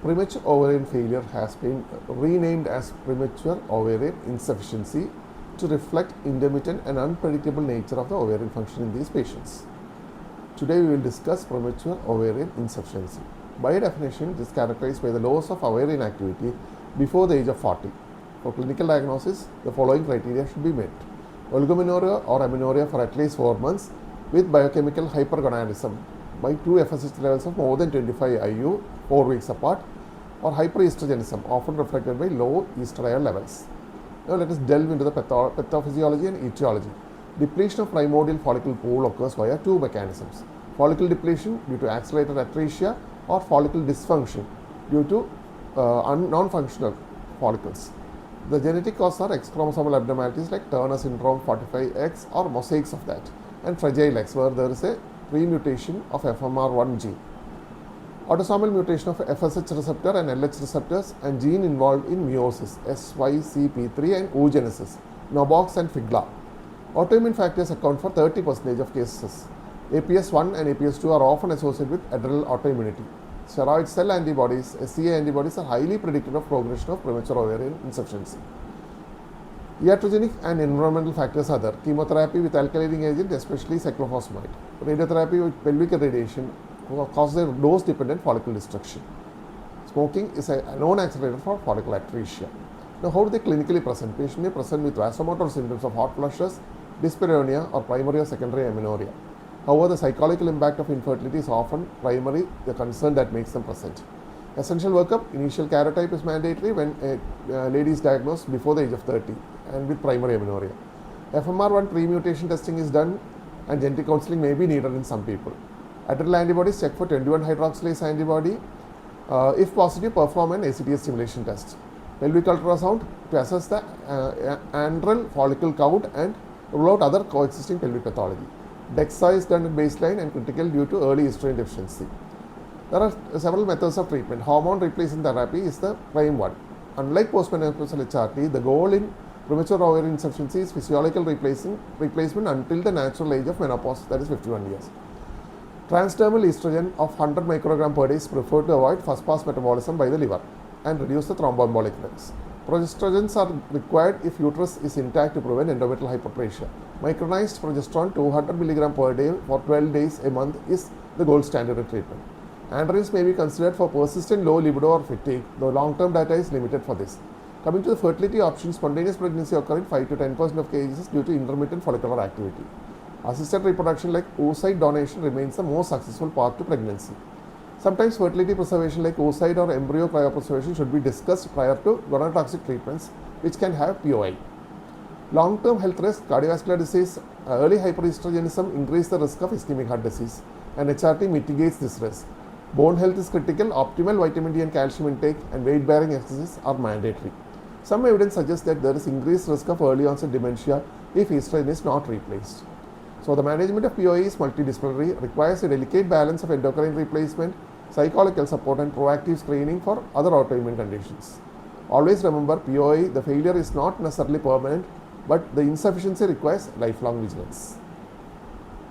Premature ovarian failure has been renamed as premature ovarian insufficiency to reflect intermittent and unpredictable nature of the ovarian function in these patients. Today we will discuss premature ovarian insufficiency. By definition, it is characterized by the loss of ovarian activity before the age of 40. For clinical diagnosis, the following criteria should be met: oligomenorrhea or amenorrhea for at least 4 months with biochemical hypergonadism by 2 FSH levels of more than 25 IU 4 weeks apart, or hyperestrogenism often reflected by low estradiol levels. Now let us delve into the pathophysiology and etiology. Depletion of primordial follicle pool occurs via 2 mechanisms: follicle depletion due to accelerated atresia or follicle dysfunction due to non-functional follicles. The genetic causes are X chromosomal abnormalities like Turner syndrome 45X or mosaics of that, and Fragile X where there is a pre-mutation of FMR1 gene. Autosomal mutation of FSH receptor and LH receptors and gene involved in meiosis SYCP3 and oogenesis, Knobox and Figla. Autoimmune factors account for 30% of cases. APS1 and APS2 are often associated with adrenal autoimmunity. Steroid cell antibodies, SCA antibodies, are highly predictive of progression of premature ovarian insufficiency. Iatrogenic and environmental factors are there: chemotherapy with alkylating agent, especially cyclophosphamide. Radiotherapy with pelvic irradiation causes a dose-dependent follicle destruction. Smoking is a known accelerator for follicular atresia. Now, how do they clinically present? Patient may present with vasomotor symptoms of hot flushes, dyspareunia, or primary or secondary amenorrhea. However, the psychological impact of infertility is often primary, the concern that makes them present. Essential workup: initial karyotype is mandatory when a lady is diagnosed before the age of 30 and with primary amenorrhea. FMR1 pre-mutation testing is done and genetic counseling may be needed in some people. Adrenal antibodies: check for 21 hydroxylase antibody. If positive, perform an ACTS stimulation test. Pelvic ultrasound to assess the antral follicle count and rule out other coexisting pelvic pathology. DEXA is done at baseline and critical due to early estrogen deficiency. There are several methods of treatment. Hormone replacement therapy is the prime one. Unlike postmenopausal HRT, the goal in premature ovarian insufficiency is physiological replacement until the natural age of menopause, that is 51 years. Transdermal estrogen of 100 microgram per day is preferred to avoid first-pass metabolism by the liver and reduce the thromboembolic events. Progestrogens are required if uterus is intact to prevent endometrial hyperplasia. Micronized progesterone 200 mg per day for 12 days a month is the gold standard of treatment. Androgens may be considered for persistent low libido or fatigue, though long-term data is limited for this. Coming to the fertility options, spontaneous pregnancy occur in 5 to 10% of cases due to intermittent follicular activity. Assisted reproduction like oocyte donation remains the most successful path to pregnancy. Sometimes fertility preservation like oocyte or embryo cryopreservation should be discussed prior to gonotoxic treatments, which can have POI. Long-term health risk: cardiovascular disease, early hyperestrogenism increase the risk of ischemic heart disease, and HRT mitigates this risk. Bone health is critical. Optimal vitamin D and calcium intake and weight-bearing exercise are mandatory. Some evidence suggests that there is increased risk of early onset dementia if estrogen is not replaced. So the management of POI is multidisciplinary, requires a delicate balance of endocrine replacement, psychological support, and proactive screening for other autoimmune conditions. Always remember, POI, the failure is not necessarily permanent, but the insufficiency requires lifelong vigilance.